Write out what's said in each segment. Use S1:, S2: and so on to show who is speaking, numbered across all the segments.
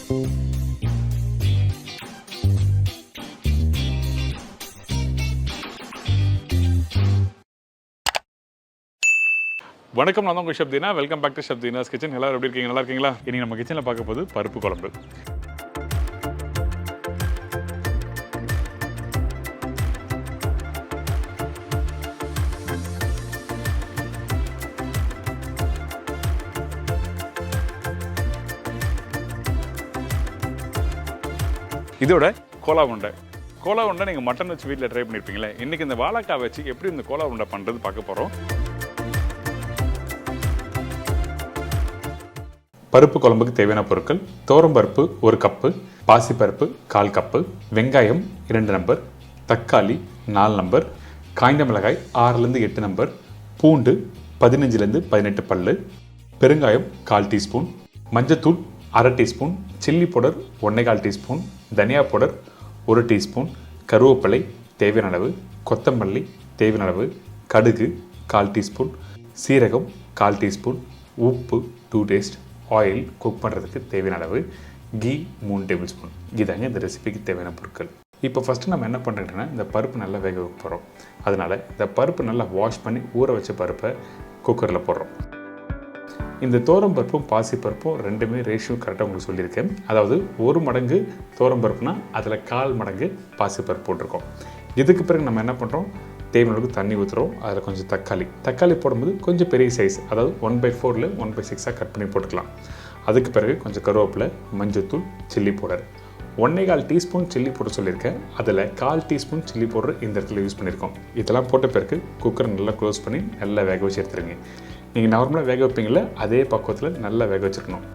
S1: வணக்கம், நான் தான் உங்கள் chef Deena. Welcome back to chef Deena's kitchen. எல்லாரும் எப்படி இருக்கீங்க? நல்லா இருக்கீங்களா? இன்னைக்கு நம்ம கிச்சனில் பார்க்க போது பருப்பு குழம்பு. இதோட கோலா உருண்டை. கோலா உருண்டை நீங்கள் மட்டன் வச்சு வீட்டில் ட்ரை பண்ணியிருப்பீங்களே. இன்றைக்கி இந்த வாழைக்காய் வச்சு எப்படி இந்த கோலா உருண்டை பண்ணுறது பார்க்க போகிறோம். பருப்பு குழம்புக்கு தேவையான பொருட்கள்: பருப்பு 1 கப்பு, பாசிப்பருப்பு 1/4 கப்பு, வெங்காயம் 2 நம்பர், தக்காளி 4 நம்பர், காய்ந்த மிளகாய் 6லேருந்து 8 நம்பர், பூண்டு 15லேருந்து 18 பல்லு, பெருங்காயம் 1/4 டீஸ்பூன், மஞ்சத்தூள் 1/2 டீஸ்பூன், சில்லி பவுடர் 1/4 டீஸ்பூன், தனியா பவுடர் 1 டீஸ்பூன், கருவேப்பிலை தேவையான அளவு, கொத்தமல்லி தேவையான அளவு, கடுகு 1/4 டீஸ்பூன், சீரகம் 1/4 டீஸ்பூன், உப்பு 2 டேஸ்ட், ஆயில் குக் பண்ணுறதுக்கு தேவையான அளவு, கீ 3 டேபிள் ஸ்பூன். இதாங்க இந்த ரெசிபிக்கு தேவையான பொருட்கள். இப்போ ஃபஸ்ட்டு நம்ம என்ன பண்ணுறோன்னா, இந்த பருப்பு நல்லா வேக வைக்க போகிறோம். அதனால் இந்த பருப்பு நல்லா வாஷ் பண்ணி ஊற வச்ச பருப்பை குக்கரில் போடுறோம். இந்த பருப்பும் பாசிப்பருப்பும் ரெண்டுமே ரேஷியோ கரெக்டாக உங்களுக்கு சொல்லியிருக்கேன். அதாவது 1 மடங்கு பருப்புனா அதில் 1/4 மடங்கு பாசிப்பருப்பு போட்டிருக்கோம். இதுக்கு பிறகு நம்ம என்ன பண்ணுறோம், தேவையான அளவுக்கு தண்ணி ஊற்றுறோம். அதில் கொஞ்சம் தக்காளி போடும்போது கொஞ்சம் பெரிய சைஸ், அதாவது 1/4 1/6 கட் பண்ணி போட்டுக்கலாம். அதுக்கு பிறகு கொஞ்சம் கருவேப்பிலை, மஞ்சத்தூள், chilli powder 1/4 teaspoon chilli powder சொல்லியிருக்கேன். அதில் 1/4 டீஸ்பூன் சில்லி பவுடர் இந்த இடத்துல யூஸ் பண்ணியிருக்கோம். இதெல்லாம் போட்ட பிறகு குக்கரை நல்லா க்ளோஸ் பண்ணி நல்லா வேக வச்சு எடுத்துருங்க. நீங்கள் நார்மலாக வேக வைப்பீங்கள அதே பக்குவத்தில் நல்லா வேக வச்சுருக்கணும்.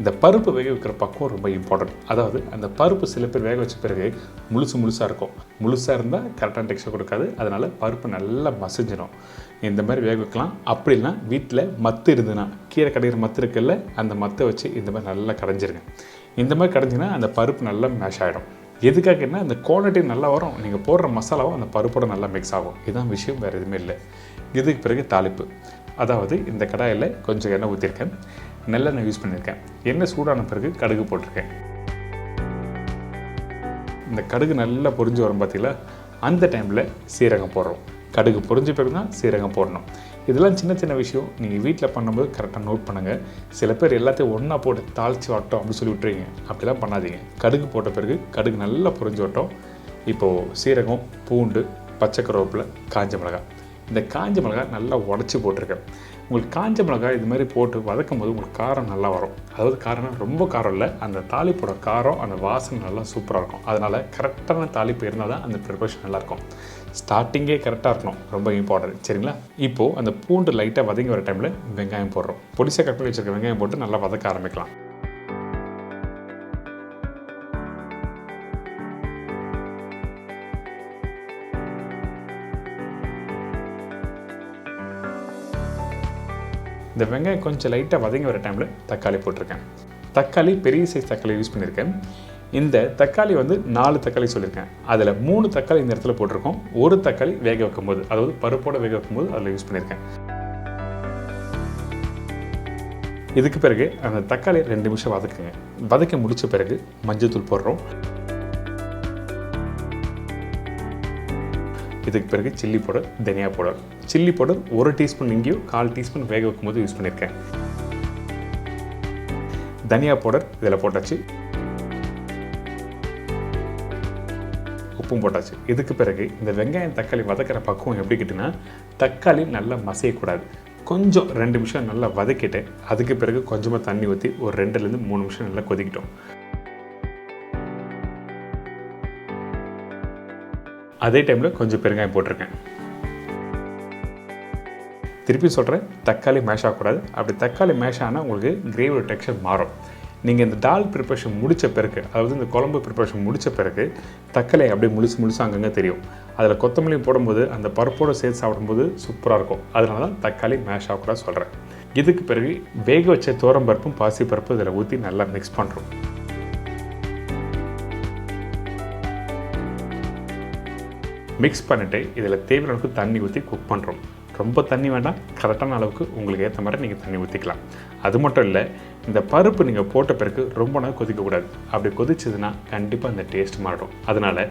S1: இந்த பருப்பு வேக வைக்கிற பக்குவம் ரொம்ப இம்பார்ட்டன்ட். அதாவது அந்த பருப்பு சில பேர் வேக வச்ச பிறகு முழுசாக இருக்கும். முழுசாக இருந்தால் கரெக்டான டெக்ஸ்சர் கொடுக்காது. அதனால் பருப்பு நல்லா மசிஞ்சிடும். இந்த மாதிரி வேக வைக்கலாம். அப்படின்னா வீட்டில் மத்து இருந்ததுன்னா, கீரை கடையிற மத்து இருக்குல்ல, அந்த மத்தை வச்சு இந்த மாதிரி நல்லா கடைஞ்சிருங்க. இந்த மாதிரி கடைஞ்சிங்கன்னா அந்த பருப்பு நல்லா மேஷ் ஆகிடும். எதுக்காகன்னா அந்த குவாலிட்டி நல்லா வரும். நீங்கள் போடுற மசாலாவும் அந்த பருப்போட நல்லா மிக்ஸ் ஆகும். இதுதான் விஷயம், வேறு எதுவுமே இல்லை. இதுக்கு பிறகு தாளிப்பு. அதாவது இந்த கடாயில் கொஞ்சம் எண்ணெய் ஊற்றிருக்கேன், நல்லெண்ணெய் யூஸ் பண்ணியிருக்கேன். எண்ணெய் சூடான பிறகு கடுகு போட்டிருக்கேன். இந்த கடுகு நல்லா பொரிஞ்சு வரும் பார்த்தீங்களா, அந்த டைமில் சீரகம் போடுறோம். கடுகு பொரிஞ்ச பிறகு தான் சீரகம் போடணும். இதெல்லாம் சின்ன சின்ன விஷயம், நீங்கள் வீட்டில் பண்ணும்போது கரெக்டாக நோட் பண்ணுங்கள். சில பேர் எல்லாத்தையும் ஒன்றா போட்டு தாளித்து வாட்டோம் அப்படின்னு சொல்லி விட்டுருவீங்க. அப்படிலாம் பண்ணாதீங்க. கடுகு போட்ட பிறகு கடுகு நல்லா பொரிஞ்சு வட்டோம். இப்போது சீரகம், பூண்டு, பச்சை கருவேப்பிலை, காஞ்ச மிளகாய். இந்த காஞ்ச மிளகாய் நல்லா உடச்சி போட்டிருக்கேன். உங்களுக்கு காஞ்ச மிளகாய் இது மாதிரி போட்டு வதக்கும் போது உங்களுக்கு காரம் நல்லா வரும். அதாவது காரம்னா ரொம்ப காரம் இல்லை, அந்த தாளிப்போட காரம், அந்த வாசனை நல்லா சூப்பராக இருக்கும். அதனால் கரெக்டான தாளிப்பு இருந்தால் தான் அந்த ப்ரிப்பரேஷன் நல்லாயிருக்கும். ஸ்டார்டிங்கே கரெக்டாக இருக்கணும், ரொம்ப இம்பார்ட்டன்ட். சரிங்களா? இப்போது அந்த பூண்டு லைட்டாக வதங்கி வர டைமில் வெங்காயம் போடுறோம். பொடிசாக கட் பண்ணி வச்சுருக்க வெங்காயம் போட்டு நல்லா வதக்க ஆரம்பிக்கலாம். இந்த வெங்காயம் கொஞ்சம் லைட்டாக வதங்கி வர டைமில் தக்காளி போட்டிருக்கேன். தக்காளி பெரிய சைஸ் தக்காளி யூஸ் பண்ணியிருக்கேன். இந்த தக்காளி 4 தக்காளி சொல்லியிருக்கேன். அதில் 3 தக்காளி இந்த இடத்துல போட்டிருக்கோம். 1 தக்காளி வேக வைக்கும்போது, அதாவது பருப்போடு வேக வைக்கும்போது அதில் யூஸ் பண்ணியிருக்கேன். இதுக்கு பிறகு அந்த தக்காளி 2 நிமிஷம் வதக்குங்க. வதக்கி முடித்த பிறகு மஞ்சத்தூள் போடுறோம். இதுக்கு பிறகு சில்லி பவுடர், தனியா பவுடர். சில்லி பவுடர் 1 டீஸ்பூன் இங்கேயும் 1/4 டீஸ்பூன் வேக வைக்கும்போது யூஸ் பண்ணியிருக்கேன். தனியா பவுடர் இதில் போட்டாச்சு. உப்பும் போட்டாச்சு. இதுக்கு பிறகு இந்த வெங்காயம் தக்காளி வதக்கிற பக்குவம் எப்படி கிட்டுன்னா, தக்காளி நல்லா மசியக்கூடாது. கொஞ்சம் 2 நிமிஷம் நல்லா வதக்கிட்டு அதுக்கு பிறகு கொஞ்சமாக தண்ணி ஊற்றி ஒரு 2லேருந்து 3 நிமிஷம் நல்லா கொதிக்கிட்டோம். அதே டைமில் கொஞ்சம் பெருங்காயம் போட்டிருக்கேன். திருப்பி சொல்கிறேன், தக்காளி மேஷ் ஆகக்கூடாது. அப்படி தக்காளி மேஷ் ஆனால் உங்களுக்கு கிரேவியோட டெக்ஸ்சர் மாறும். நீங்கள் இந்த டால் ப்ரிப்பரேஷன் முடித்த பிறகு, அதாவது இந்த குழம்பு ப்ரிப்பரேஷன் முடித்த பிறகு தக்காளி அப்படியே முழுசு அங்கங்கே தெரியும். அதில் கொத்தமல்லி போடும்போது அந்த பருப்போடு சேர்த்து சாப்பிடும்போது சூப்பராக இருக்கும். அதனால தான் தக்காளி மேஷ் ஆகக்கூடாது சொல்கிறேன். இதுக்கு பிறகு வேக வச்ச துவரம்பருப்பும் பாசிப்பருப்பும் இதில் ஊற்றி நல்லா மிக்ஸ் பண்ணுறோம். மிக்ஸ் பண்ணிவிட்டு இதில் தேவையான அளவுக்கு தண்ணி ஊற்றி குக் பண்ணுறோம். ரொம்ப தண்ணி வேண்டாம், கரெக்டான அளவுக்கு உங்களுக்கு ஏற்ற மாதிரி நீங்கள் தண்ணி ஊற்றிக்கலாம். அது மட்டும் இல்லை, இந்த பருப்பு நீங்கள் போட்ட பிறகு ரொம்ப நாள் கொதிக்கக்கூடாது. அப்படி கொதிச்சதுன்னா கண்டிப்பாக இந்த டேஸ்ட் மாறும். அதனால்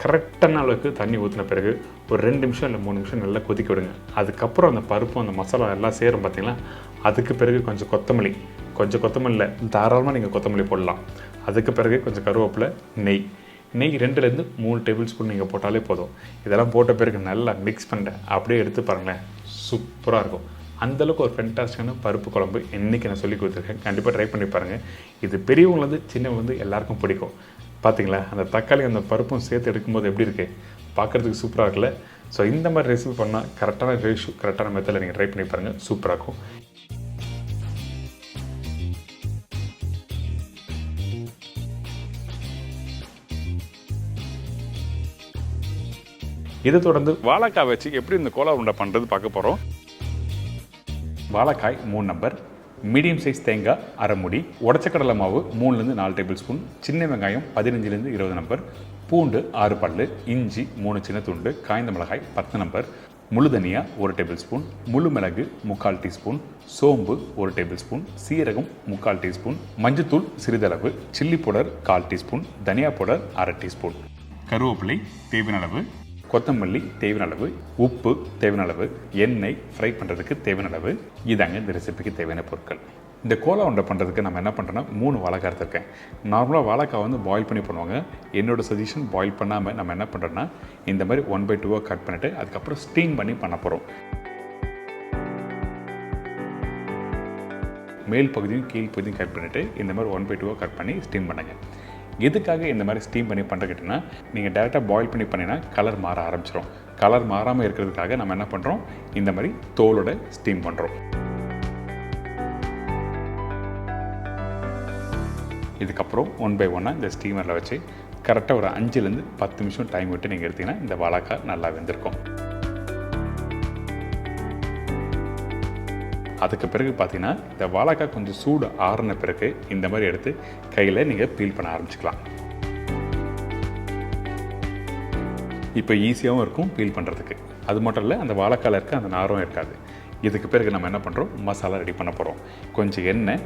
S1: கரெக்டான அளவுக்கு தண்ணி ஊற்றின பிறகு ஒரு 2 நிமிஷம் இல்லை 3 நிமிஷம் நல்லா கொதிக்க விடுங்க. அதுக்கப்புறம் அந்த பருப்பும் அந்த மசாலா எல்லாம் சேரும் பார்த்தீங்களா, அதுக்கு பிறகு கொஞ்சம் கொத்தமல்லி தாராளமாக நீங்கள் கொத்தமல்லி போடலாம். அதுக்கு பிறகு கொஞ்சம் கருவேப்பிலை, நெய் 2லேருந்து 3 டேபிள் ஸ்பூன் நீங்கள் போட்டாலே போதும். இதெல்லாம் போட்ட பிறகு நல்லா மிக்ஸ் பண்ணிட்டேன் அப்படியே எடுத்து பாருங்களேன், சூப்பராக இருக்கும். அந்தளவுக்கு ஒரு ஃபென்டாஸ்டிக்கான பருப்பு குழம்பு இன்றைக்கி நான் சொல்லி கொடுத்துருக்கேன். கண்டிப்பாக ட்ரை பண்ணி பாருங்கள். இது பெரியவங்கலேருந்து சின்னவங்க எல்லாருக்கும் பிடிக்கும். பார்த்தீங்களா, அந்த தக்காளி அந்த பருப்பும் சேர்த்து எடுக்கும்போது எப்படி இருக்குது, பார்க்குறதுக்கு சூப்பராக இருக்குல்ல. ஸோ இந்த மாதிரி ரெசிபி பண்ணால் கரெக்டான ரேஷியோ கரெக்டான மெத்தடில் நீங்கள் ட்ரை பண்ணி பாருங்கள், சூப்பராக இருக்கும். இதை தொடர்ந்து வாழைக்காய் வச்சு எப்படி இந்த கோலா உருண்டை பண்ணுறது பார்க்க போகிறோம். வாழைக்காய் 3 நம்பர், மீடியம் சைஸ் தேங்காய் அரை மூடி, உடச்சக்கடலை மாவு 3லேருந்து 4 டேபிள் ஸ்பூன், சின்ன வெங்காயம் 15லேருந்து 20 நம்பர், பூண்டு 6 பல், இஞ்சி 3 சின்ன துண்டு, காய்ந்த மிளகாய் 10 நம்பர், முழு தனியா 1 டேபிள் ஸ்பூன், முழு மிளகு 3/4 டீஸ்பூன், சோம்பு 1 டேபிள் ஸ்பூன், சீரகம் 3/4 டீஸ்பூன், மஞ்சத்தூள் சிறிதளவு, சில்லி பவுடர் 1/4 டீஸ்பூன், தனியா பவுடர் அரை டீஸ்பூன், கருவேப்பிலை தேவையான அளவு, கொத்தமல்லி தேவையான அளவு, உப்பு தேவையான அளவு, எண்ணெய் ஃப்ரை பண்ணுறதுக்கு தேவையான அளவு. இதாங்க இந்த ரெசிபிக்கு தேவையான பொருட்கள். இந்த கோலா உருண்டை பண்ணுறதுக்கு நம்ம என்ன பண்ணுறோன்னா 3 வாழைக்காய் எடுத்துருக்கேன். நார்மலாக வாழைக்காய் வந்து பாயில் பண்ணி பண்ணுவாங்க. என்னோட சஜஷன் பாயில் பண்ணாமல் நம்ம என்ன பண்ணுறோன்னா இந்த மாதிரி 1/2 கட் பண்ணிவிட்டு அதுக்கப்புறம் ஸ்டீம் பண்ணி பண்ண போகிறோம். மேல் பகுதியும் கீழ் பகுதியும் கட் பண்ணிவிட்டு இந்த மாதிரி 1/2 கட் பண்ணி ஸ்டீம் பண்ணுங்கள். எதுக்காக இந்த மாதிரி ஸ்டீம் பண்ணி பண்ணுறக்கிட்டனா, நீங்கள் டேரெக்டாக பாயில் பண்ணி பண்ணினா கலர் மாற ஆரம்பிச்சிடும். கலர் மாறாமல் இருக்கிறதுக்காக நம்ம என்ன பண்ணுறோம், இந்த மாதிரி தோலோட ஸ்டீம் பண்ணுறோம். இதுக்கப்புறம் 1 by 1 இந்த ஸ்டீமரில் வச்சு கரெக்டாக ஒரு 5லேருந்து 10 நிமிஷம் டைம் விட்டு நீங்கள் எடுத்திங்கன்னா இந்த வாழைக்காய் நல்லா வெந்திருக்கும். அதுக்கு பிறகு பார்த்தீங்கன்னா இந்த வாழைக்காய் கொஞ்சம் சூடு ஆறின பிறகு இந்த மாதிரி எடுத்து கையில் நீங்கள் பீல் பண்ண ஆரம்பிச்சுக்கலாம். இப்போ ஈஸியாகவும் இருக்கும் பீல் பண்ணுறதுக்கு. அது மட்டும் இல்லை, அந்த வாழைக்காயில் இருக்க அந்த நாரும் இருக்காது. இதுக்கு பிறகு நம்ம என்ன பண்ணுறோம், மசாலா ரெடி பண்ண போகிறோம். கொஞ்சம் எண்ணெய்,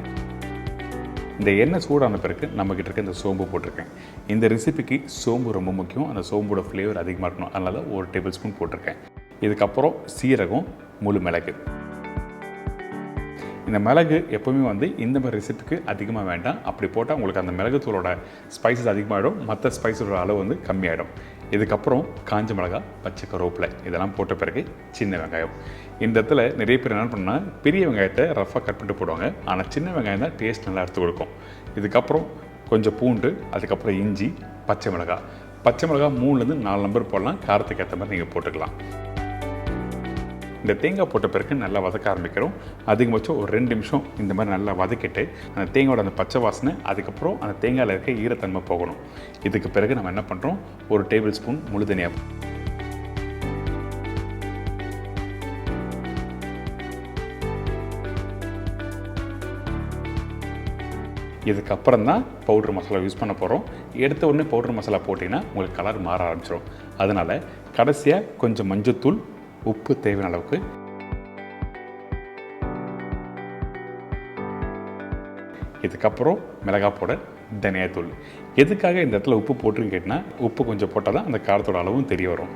S1: இந்த எண்ணெய் சூடான பிறகு நம்மக்கிட்ட இருக்க இந்த சோம்பு போட்டிருக்கேன். இந்த ரெசிபிக்கு சோம்பு ரொம்ப முக்கியம். அந்த சோம்போட ஃப்ளேவர் அதிகமாக இருக்கணும், அதனால் 1 டேபிள் ஸ்பூன் போட்டிருக்கேன். இதுக்கப்புறம் சீரகம், முழு மிளகு. இந்த மிளகு எப்போவுமே வந்து இந்த மாதிரி ரெசிபிக்கு அதிகமாக வேண்டாம். அப்படி போட்டால் உங்களுக்கு அந்த மிளகுத்தூளோட ஸ்பைசஸ் அதிகமாகிடும், மற்ற ஸ்பைஸோட அளவு வந்து கம்மியாகிடும். இதுக்கப்புறம் காஞ்ச மிளகாய், பச்சை கருவேப்பிலை இதெல்லாம் போட்ட பிறகு சின்ன வெங்காயம். இந்த இடத்துல நிறைய பேர் என்ன பண்ணால் பெரிய வெங்காயத்தை ரஃபாக கட் பண்ணிட்டு போடுவாங்க. ஆனால் சின்ன வெங்காயம் தான் டேஸ்ட் நல்லா எடுத்து கொடுக்கும். இதுக்கப்புறம் கொஞ்சம் பூண்டு, அதுக்கப்புறம் இஞ்சி, பச்சை மிளகாய் 3லேருந்து 4 நம்பர் போடலாம். காரத்துக்கு ஏற்ற மாதிரி நீங்கள் போட்டுக்கலாம். இந்த தேங்காய் போட்ட பிறகு நல்லா வதக்க ஆரம்பிக்கிறோம். அதிகபட்சம் ஒரு 2 நிமிஷம் இந்த மாதிரி நல்லா வதக்கிட்டு அந்த தேங்காயோட அந்த பச்சை வாசனை, அதுக்கப்புறம் அந்த தேங்காயில் இருக்க ஈரத்தன்மை போகணும். இதுக்கு பிறகு நம்ம என்ன பண்ணுறோம், 1 டேபிள் ஸ்பூன் முழு தனியா, இதுக்கப்புறம் தான் பவுட்ரு மசாலா யூஸ் பண்ண போகிறோம். எடுத்த உடனே பவுட்ரு மசாலா போட்டிங்கன்னா உங்களுக்கு கலர் மாற ஆரம்பிச்சிடும். அதனால் கடைசியாக கொஞ்சம் மஞ்சத்தூள், உப்பு தேவையான அளவுக்கு, இதுக்கப்புறம் மிளகாய் பவுடர், தனியாத்தூள். எதுக்காக இந்த இடத்துல உப்பு போட்டுன்னு கேட்டிங்கன்னா, உப்பு கொஞ்சம் போட்டால் தான் அந்த காரத்தோட அளவும் தெரிய வரும்.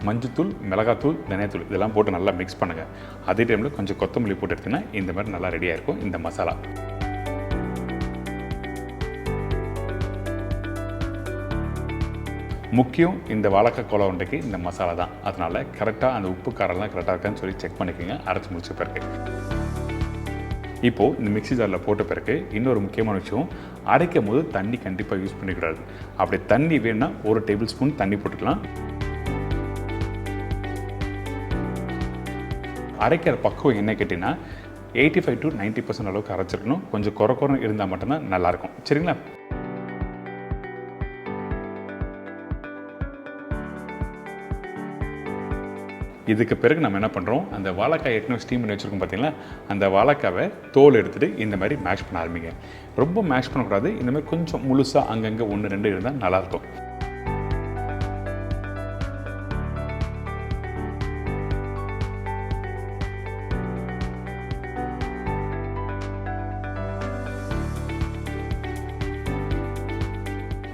S1: மஞ்சத்தூள், மிளகாத்தூள், தனியாத்தூள் இதெல்லாம் போட்டு நல்லா மிக்ஸ் பண்ணுங்கள். அதே டைமில் கொஞ்சம் கொத்தமல்லி போட்டு எடுத்திங்கன்னா இந்த மாதிரி நல்லா ரெடியாக இருக்கும் இந்த மசாலா. முக்கியம் இந்த வாழைக்காய் கோலா உருண்டைக்கு இந்த மசாலா தான். அதனால் கரெக்டாக அந்த உப்பு காரெல்லாம் கரெக்டாக இருக்கான்னு சொல்லி செக் பண்ணிக்கோங்க அரைச்சி முடிச்ச பிறகு. இப்போது இந்த மிக்ஸி ஜாரில் போட்ட பிறகு இன்னொரு முக்கியமான விஷயம், அரைக்கும் போது தண்ணி கண்டிப்பாக யூஸ் பண்ணிக்கூடாது. அப்படி தண்ணி வேணுன்னா 1 டேபிள் ஸ்பூன் தண்ணி போட்டுக்கலாம். அரைக்கிற பக்குவம் என்ன கேட்டிங்கன்னா, 85 to 90% அளவுக்கு அரைச்சிருக்கணும். கொஞ்சம் குறை இருந்தால் மட்டும்தான் நல்லாயிருக்கும். சரிங்களா? இதுக்கு பிறகு நம்ம என்ன பண்ணுறோம், அந்த வாழைக்காய் ஏற்கனவே ஸ்டீம் பண்ணி வச்சுருக்கோம் பார்த்தீங்களா, அந்த வாழைக்காவை தோல் எடுத்துகிட்டு இந்த மாதிரி மேஷ் பண்ண ஆரம்பிங்க. ரொம்ப மேஷ் பண்ணக்கூடாது. இந்த மாதிரி கொஞ்சம் முழுசாக அங்கங்கே 1 2 இருந்தால் நல்லாயிருக்கும்.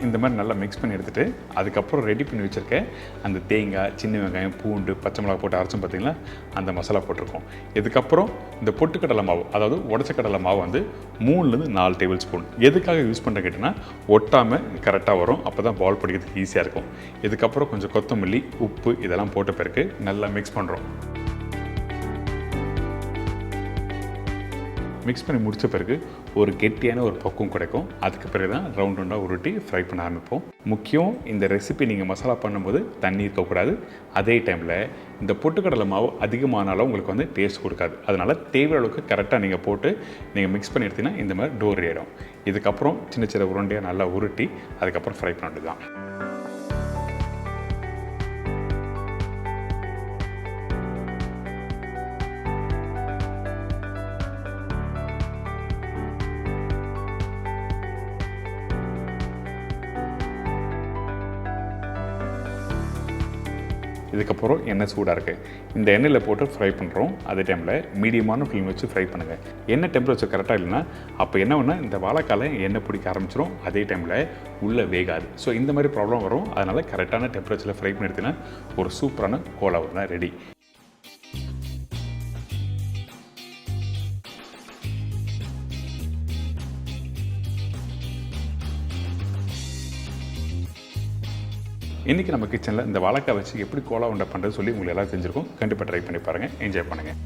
S1: இந்த மாதிரி நல்லா மிக்ஸ் பண்ணி எடுத்துகிட்டு அதுக்கப்புறம் ரெடி பண்ணி வச்சுருக்கேன் அந்த தேங்காய், சின்ன வெங்காயம், பூண்டு, பச்சை மிளகா போட்டு அரைச்சும் பார்த்தீங்களா, அந்த மசாலா போட்டிருக்கோம். இதுக்கப்புறம் இந்த பொட்டுக்கடலை மாவு, அதாவது உடச்ச கடலை மாவு வந்து 3லேருந்து 4 டேபிள் ஸ்பூன். எதுக்காக யூஸ் பண்ணுற கேட்டிங்கன்னா, ஒட்டாமல் கரெக்டாக வரும். அப்போ தான் பால் பிடிக்கிறதுக்கு ஈஸியாக இருக்கும். இதுக்கப்புறம் கொஞ்சம் கொத்தமல்லி, உப்பு இதெல்லாம் போட்ட பிறகு நல்லா மிக்ஸ் பண்ணுறோம். மிக்ஸ் பண்ணி முடித்த பிறகு ஒரு கெட்டியான ஒரு பக்குவம் கிடைக்கும். அதுக்கு பிறகு தான் ரவுண்டாக உருட்டி ஃப்ரை பண்ண ஆரம்பிப்போம். முக்கியம், இந்த ரெசிபி நீங்கள் மசாலா பண்ணும்போது தண்ணி இருக்கக்கூடாது. அதே டைமில் இந்த பொட்டுக்கடலை மாவு அதிகமானாலும் உங்களுக்கு வந்து டேஸ்ட் கொடுக்காது. அதனால் தேவையான அளவுக்கு கரெக்டாக நீங்கள் போட்டு நீங்கள் மிக்ஸ் பண்ணி எடுத்தீங்கன்னா இந்த மாதிரி டோர் ஆகிடும். இதுக்கப்புறம் சின்ன சின்ன உருண்டையாக நல்லா உருட்டி அதுக்கப்புறம் ஃப்ரை பண்ண வேண்டியது தான். இதுக்கப்புறம் எண்ணெய் சூடாக இருக்குது. இந்த எண்ணெயில் போட்டு ஃப்ரை பண்ணுறோம். அதே டைமில் மீடியமான ஃப்ளேம் வச்சு ஃப்ரை பண்ணுங்கள். எண்ணெய் டெம்பரேச்சர் கரெக்டாக இல்லைன்னா அப்போ என்ன ஒன்று இந்த வாழைக்காலை எண்ணெய் பிடிக்க ஆரம்பிச்சிடும். அதே டைமில் உள்ளே வேகாது. ஸோ இந்த மாதிரி ப்ராப்ளம் வரும். அதனால் கரெக்டான டெம்பரேச்சரில் ஃப்ரை பண்ணி எடுத்தீங்கன்னா ஒரு சூப்பரான கோலா உருண்டை ரெடி. இன்றைக்கி நம்ம கிச்சனில் இந்த வாழைக்காய் வச்சு எப்படி கோலா உருண்டை பண்ணுறது சொல்லி உங்களுக்கு எல்லாம் தெரிஞ்சிருக்கும். கண்டிப்பாக ட்ரை பண்ணி பாருங்கள். என்ஜாய் பண்ணுங்கள்.